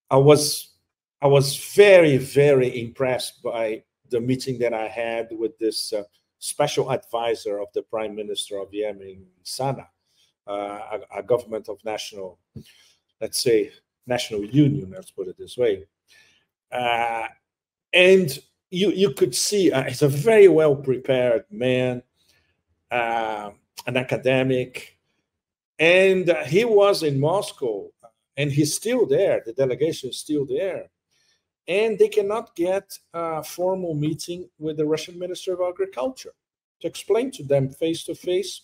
I was I was very, very impressed by the meeting that I had with this special advisor of the Prime Minister of Yemen, Sana, a government of national, let's say, national union. Let's put it this way. Uh, and you could see he's a very well prepared man, uh, an academic, and he was in Moscow, and he's still there. The delegation is still there, and they cannot get a formal meeting with the Russian Minister of Agriculture to explain to them face to face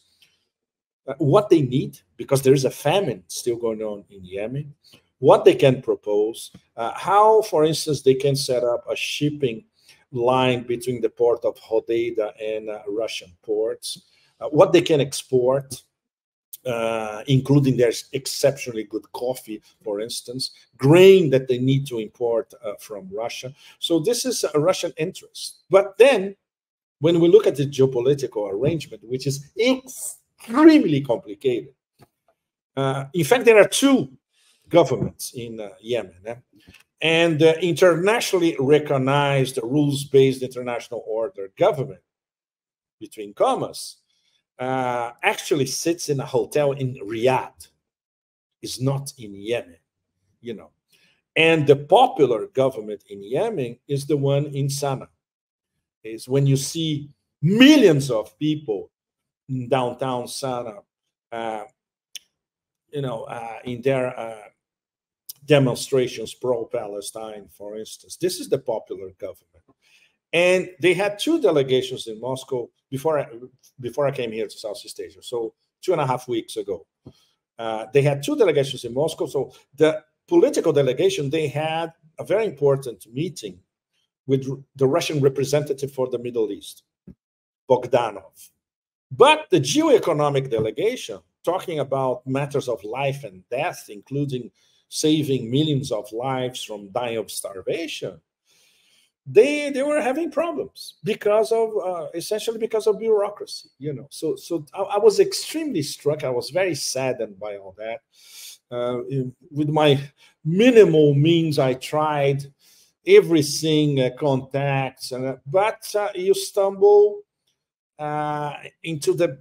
what they need, because there is a famine still going on in Yemen, what they can propose, how, for instance, they can set up a shipping line between the port of Hodeida and Russian ports, what they can export, including their exceptionally good coffee, for instance, grain that they need to import from Russia. So this is a Russian interest. But then, when we look at the geopolitical arrangement, which is extremely complicated, in fact, there are two governments in Yemen, and internationally recognized rules-based international order government, between commas, actually sits in a hotel in Riyadh, is not in Yemen, you know. And the popular government in Yemen is the one in Sana'a. Is when you see millions of people in downtown Sana'a, in their demonstrations pro-Palestine, for instance. This is the popular government. And they had two delegations in Moscow before I came here to Southeast Asia. So 2.5 weeks ago, they had two delegations in Moscow. So the political delegation, they had a very important meeting with the Russian representative for the Middle East, Bogdanov. But the geoeconomic delegation, talking about matters of life and death, including saving millions of lives from dying of starvation, they were having problems because of essentially because of bureaucracy, you know. So I was extremely struck. I was very saddened by all that. With my minimal means, I tried everything, contacts, but you stumble into the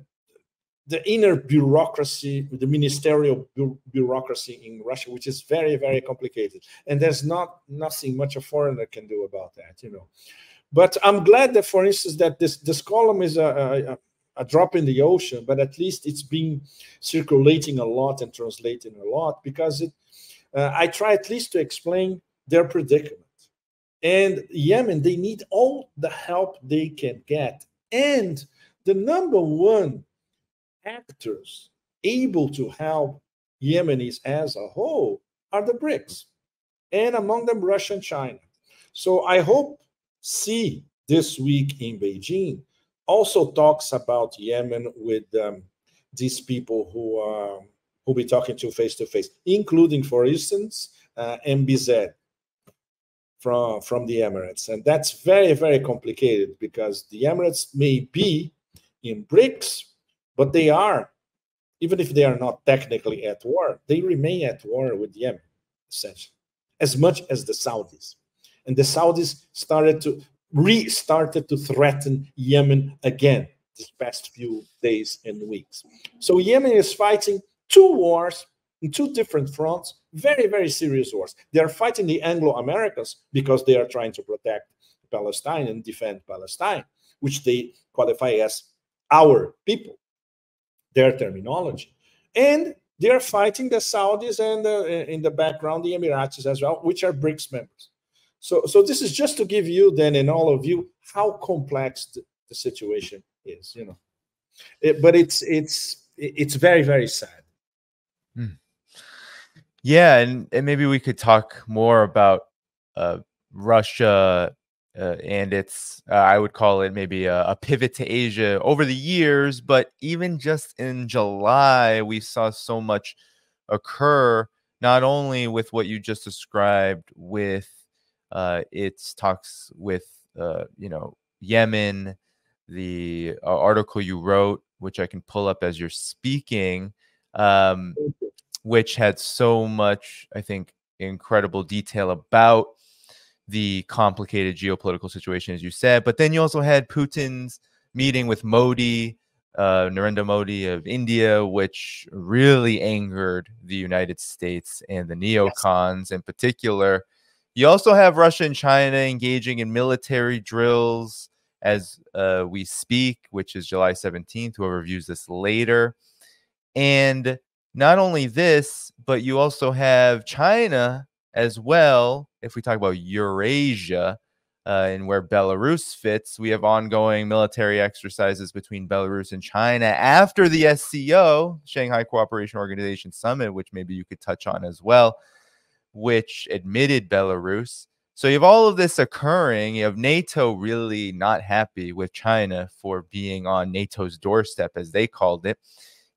inner bureaucracy, the ministerial bureaucracy in Russia, which is very, very complicated. And there's nothing much a foreigner can do about that, you know. But I'm glad that, for instance, that this column is a drop in the ocean, but at least it's been circulating a lot and translating a lot, because I try at least to explain their predicament. And Yemen, they need all the help they can get. And the number one actors able to help Yemenis as a whole are the BRICS, and among them Russia and China. So I hope Xi this week in Beijing also talks about Yemen with these people who will be talking to face, including, for instance, MBZ from the Emirates. And that's very, very complicated, because the Emirates may be in BRICS, but they are, even if they are not technically at war, they remain at war with Yemen, essentially, as much as the Saudis. And the Saudis restarted to threaten Yemen again these past few days and weeks. So Yemen is fighting two wars in two different fronts, very, very serious wars. They are fighting the Anglo-Americans because they are trying to protect Palestine and defend Palestine, which they qualify as our people, their terminology. And they are fighting the Saudis and in the background, the Emiratis as well, which are BRICS members. So this is just to give you then, and all of you, how complex the situation is, you know. But it's very, very sad. Yeah, and maybe we could talk more about Russia and its, I would call it maybe a pivot to Asia over the years. But even just in July, we saw so much occur, not only with what you just described with its talks with, Yemen, the article you wrote, which I can pull up as you're speaking, which had so much, I think, incredible detail about the complicated geopolitical situation, as you said. But then you also had Putin's meeting with Modi, Narendra Modi of India, which really angered the United States and the neocons in particular. You also have Russia and China engaging in military drills as we speak, which is July 17th, whoever views this later. And not only this, but you also have China as well. If we talk about Eurasia and where Belarus fits, we have ongoing military exercises between Belarus and China after the SCO, Shanghai Cooperation Organization Summit, which maybe you could touch on as well, which admitted Belarus. So you have all of this occurring. You have NATO really not happy with China for being on NATO's doorstep, as they called it.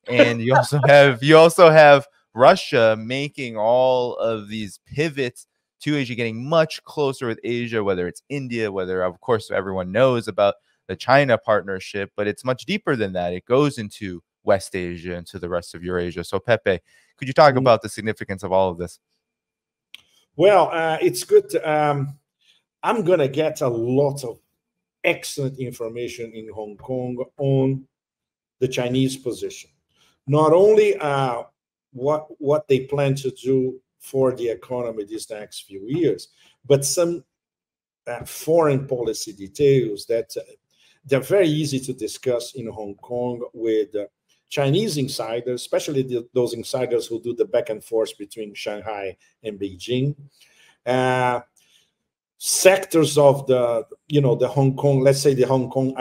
And you also have Russia making all of these pivots to Asia, getting much closer with Asia, whether it's India, whether, of course, everyone knows about the China partnership, but it's much deeper than that. It goes into West Asia and to the rest of Eurasia. So, Pepe, could you talk about the significance of all of this? Well, it's good. I'm going to get a lot of excellent information in Hong Kong on the Chinese position. Not only what they plan to do for the economy these next few years, but some foreign policy details that they're very easy to discuss in Hong Kong with Chinese insiders, especially those insiders who do the back and forth between Shanghai and Beijing. Sectors of the Hong Kong, let's say the Hong Kong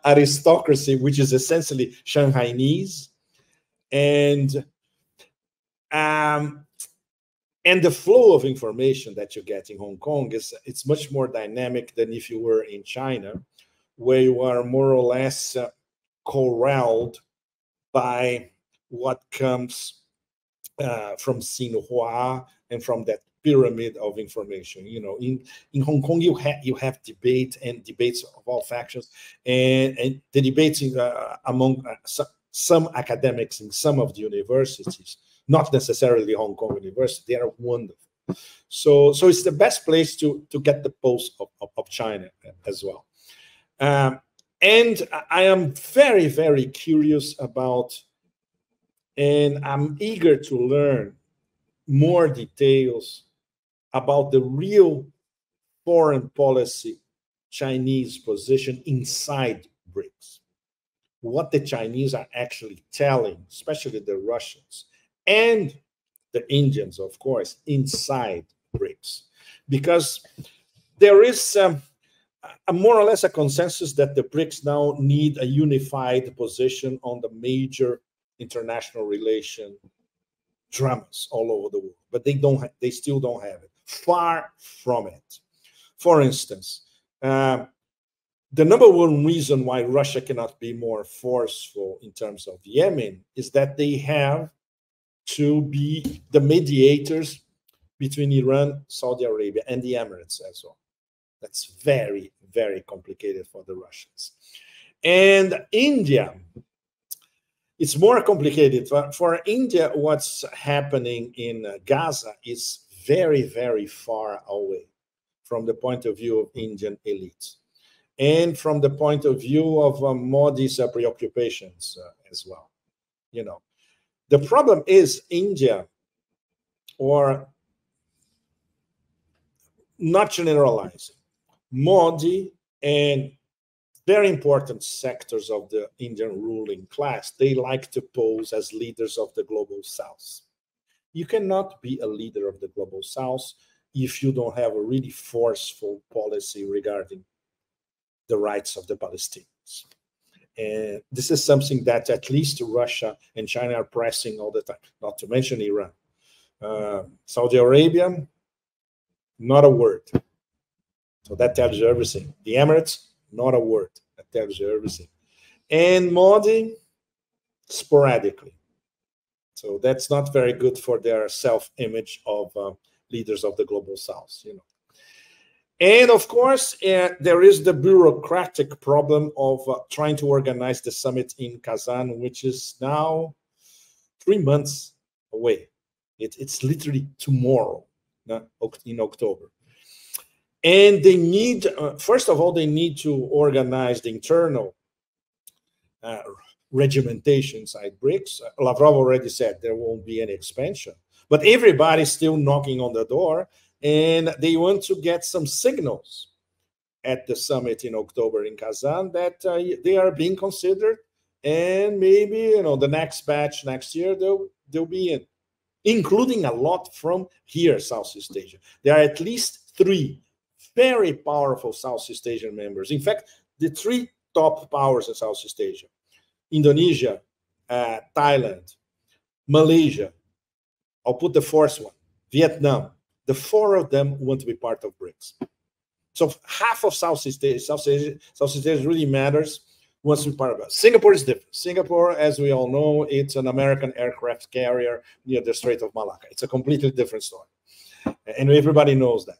aristocracy, which is essentially Shanghainese, and the flow of information that you get in Hong Kong it's much more dynamic than if you were in China, where you are more or less corralled by what comes from Xinhua and from that pyramid of information. In Hong Kong, you have debates of all factions, and the debates among some academics in some of the universities, not necessarily Hong Kong University, they are wonderful. So it's the best place to get the pulse of China as well. And I am very, very curious about, and I'm eager to learn more details about the real foreign policy Chinese position inside BRICS. What the Chinese are actually telling, especially the Russians and the Indians, of course, inside BRICS. Because there is a more or less a consensus that the BRICS now need a unified position on the major international relation dramas all over the world, but they still don't have it. Far from it. For instance, the number one reason why Russia cannot be more forceful in terms of Yemen is that they have to be the mediators between Iran, Saudi Arabia, and the Emirates as well. That's very, very complicated for the Russians. And India, it's more complicated. For India, what's happening in Gaza is very, very far away from the point of view of Indian elites and from the point of view of Modi's preoccupations as well. The problem is India, or not generalizing, Modi and very important sectors of the Indian ruling class, they like to pose as leaders of the global South. You cannot be a leader of the global South if you don't have a really forceful policy regarding the rights of the Palestinians. And this is something that at least Russia and China are pressing all the time, not to mention Iran. Saudi Arabia, not a word. So that tells you everything. The Emirates, not a word. That tells you everything. And Modi, sporadically. So that's not very good for their self-image of leaders of the global South, And of course, there is the bureaucratic problem of trying to organize the summit in Kazan, which is now 3 months away. It's literally tomorrow, in October. And they need, first of all, they need to organize the internal regimentation inside BRICS. Lavrov already said there won't be any expansion, but everybody's still knocking on the door, and they want to get some signals at the summit in October in Kazan that they are being considered, and maybe the next batch next year they'll be in, including a lot from here, Southeast Asia. There are at least 3 very powerful Southeast Asian members. In fact, the 3 top powers in Southeast Asia: Indonesia, Thailand, Malaysia. I'll put the 4th one, Vietnam. The 4 of them want to be part of BRICS. So half of Southeast Asia really matters, wants to be part of it. Singapore is different. Singapore, as we all know, it's an American aircraft carrier near the Strait of Malacca. It's a completely different story. And everybody knows that.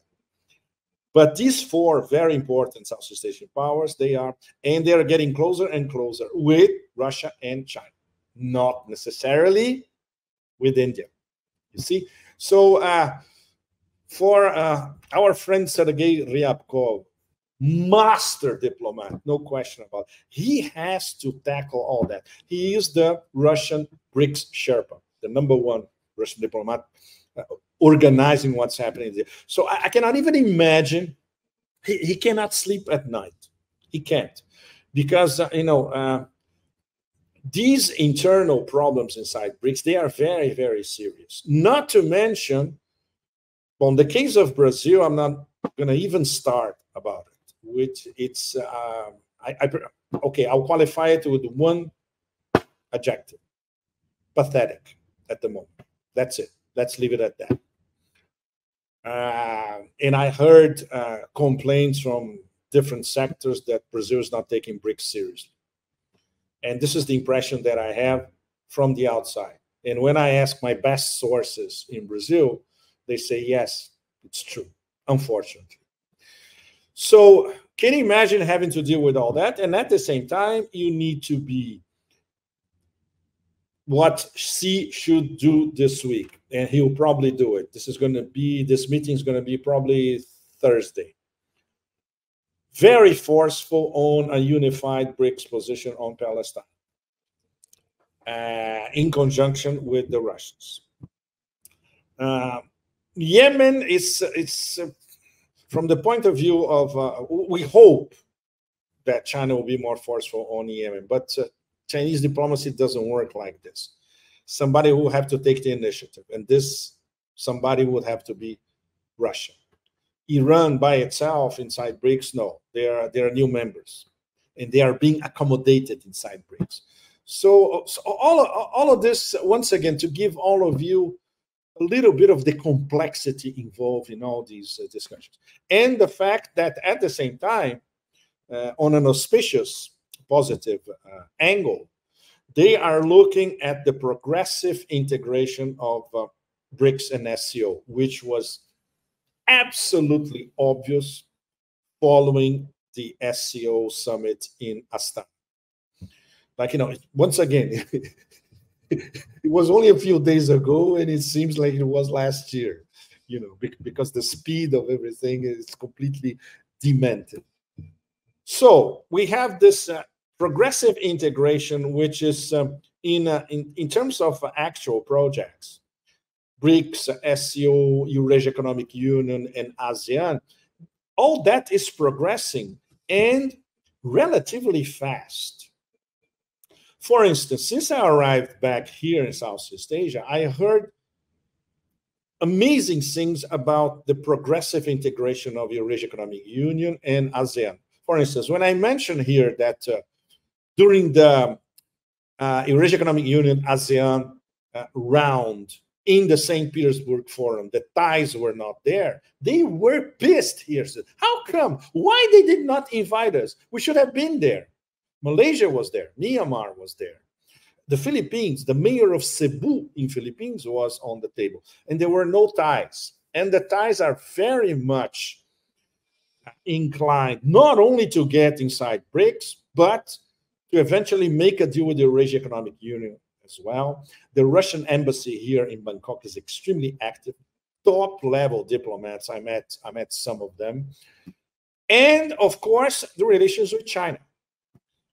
But these 4 very important Southeast Asian powers, they are getting closer and closer with Russia and China, not necessarily with India. You see? So for our friend Sergei Ryabkov, master diplomat, no question about it, he has to tackle all that. He is the Russian BRICS Sherpa, the #1 Russian diplomat, organizing what's happening there. So I cannot even imagine. He cannot sleep at night. He can't, because these internal problems inside BRICS, they are very, very serious. Not to mention, on the case of Brazil, I'm not going to even start about it. Which it's okay. I'll qualify it with 1 adjective: pathetic at the moment. That's it. Let's leave it at that. And I heard complaints from different sectors that Brazil is not taking BRICS seriously. And this is the impression that I have from the outside. And when I ask my best sources in Brazil, they say, yes, it's true, unfortunately. So can you imagine having to deal with all that? And at the same time, you need to be what Xi should do this week, and he'll probably do it. This meeting is going to be probably Thursday. Very forceful on a unified BRICS position on Palestine, in conjunction with the Russians. Yemen is from the point of view of, we hope that China will be more forceful on Yemen, but Chinese diplomacy doesn't work like this. Somebody will have to take the initiative, and this somebody would have to be Russia. Iran by itself inside BRICS, no, they are new members, and they are being accommodated inside BRICS. So all of this, once again, to give all of you a little bit of the complexity involved in all these discussions, and the fact that at the same time, on an auspicious, positive angle, they are looking at the progressive integration of BRICS and SCO, which was absolutely obvious following the SCO summit in Astana. Like, once again, it was only a few days ago, and it seems like it was last year, because the speed of everything is completely demented. So we have this progressive integration, which is in terms of actual projects, BRICS, SCO, Eurasia Economic Union, and ASEAN, all that is progressing and relatively fast. For instance, since I arrived back here in Southeast Asia, I heard amazing things about the progressive integration of Eurasia Economic Union and ASEAN. For instance, when I mentioned here that during the Eurasia Economic Union ASEAN round in the St. Petersburg Forum, the ties were not there. They were pissed here. Said, how come? Why they did not invite us? We should have been there. Malaysia was there. Myanmar was there. The Philippines, the mayor of Cebu in Philippines was on the table. And there were no ties. And the ties are very much inclined not only to get inside BRICS, but to eventually make a deal with the Eurasia Economic Union as well. The Russian embassy here in Bangkok is extremely active. Top level diplomats. I met some of them. And of course, the relations with China,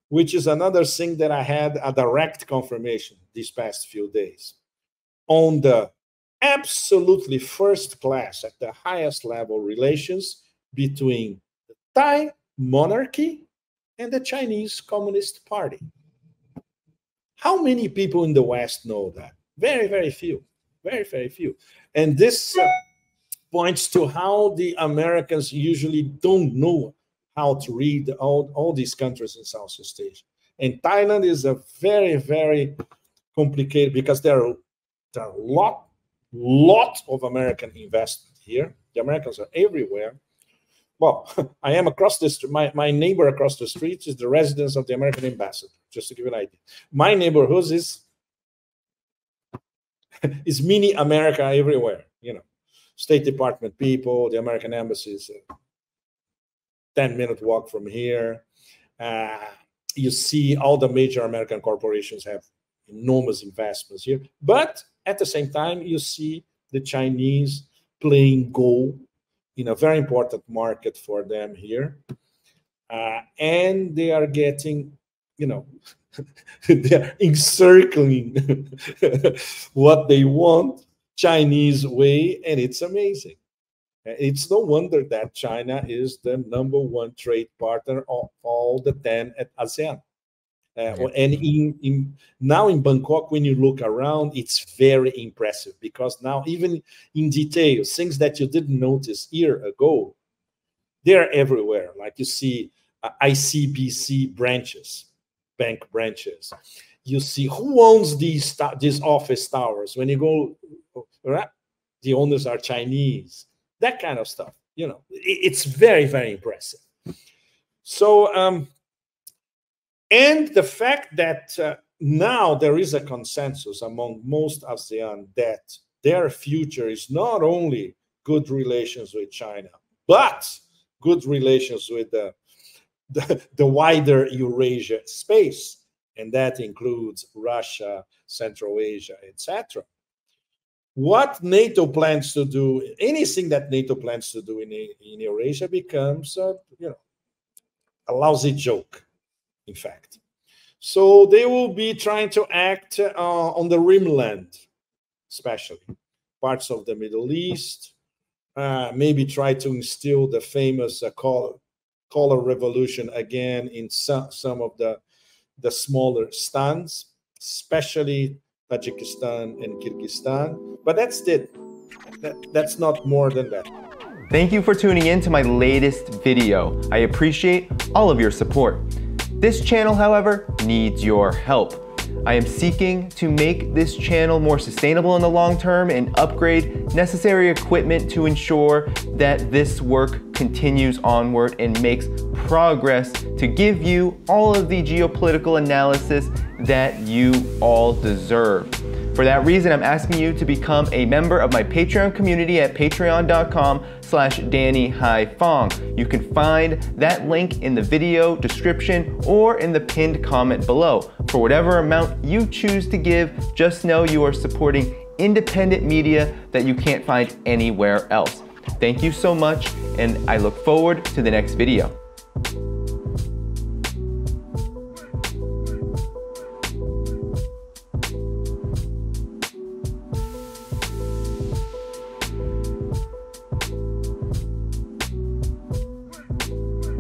which is another thing that I had a direct confirmation these past few days. On the absolutely first class, at the highest level, relations between the Thai monarchy and the Chinese Communist Party. How many people in the West know that? Very, very few. Very, very few. And this points to how the Americans usually don't know how to read all these countries in Southeast Asia. And Thailand is a very, very complicated, because there are a lot of American investment here. The Americans are everywhere. Well, I am across the street. My neighbor across the street is the residence of the American ambassador, just to give you an idea. My neighborhood is mini America everywhere, you know. State Department people, the American embassy is a 10-minute walk from here. You see all the major American corporations have enormous investments here. But at the same time, you see the Chinese playing Go in a very important market for them here. And they are getting, you know, they're encircling what they want Chinese way, and it's amazing. It's no wonder that China is the #1 trade partner of all the 10 at ASEAN. And now in Bangkok, when you look around, it's very impressive, because now even in detail, things that you didn't notice a year ago, they're everywhere. Like you see ICBC branches, bank branches. You see who owns these office towers. When you go, the owners are Chinese. That kind of stuff. You know, it's very, very impressive. So, and the fact that now there is a consensus among most ASEAN that their future is not only good relations with China, but good relations with the wider Eurasia space, and that includes Russia, Central Asia, etc. What NATO plans to do, anything that NATO plans to do in Eurasia becomes, you know, a lousy joke, in fact. So they will be trying to act on the rimland, especially parts of the Middle East, maybe try to instill the famous color revolution again in some of the smaller stans, especially Tajikistan and Kyrgyzstan. But that's it. That's not more than that. Thank you for tuning in to my latest video. I appreciate all of your support. This channel, however, needs your help. I am seeking to make this channel more sustainable in the long term and upgrade necessary equipment to ensure that this work continues onward and makes progress to give you all of the geopolitical analysis that you all deserve. For that reason, I'm asking you to become a member of my Patreon community at patreon.com/DannyHaiFong. You can find that link in the video description or in the pinned comment below. For whatever amount you choose to give, just know you are supporting independent media that you can't find anywhere else. Thank you so much, and I look forward to the next video.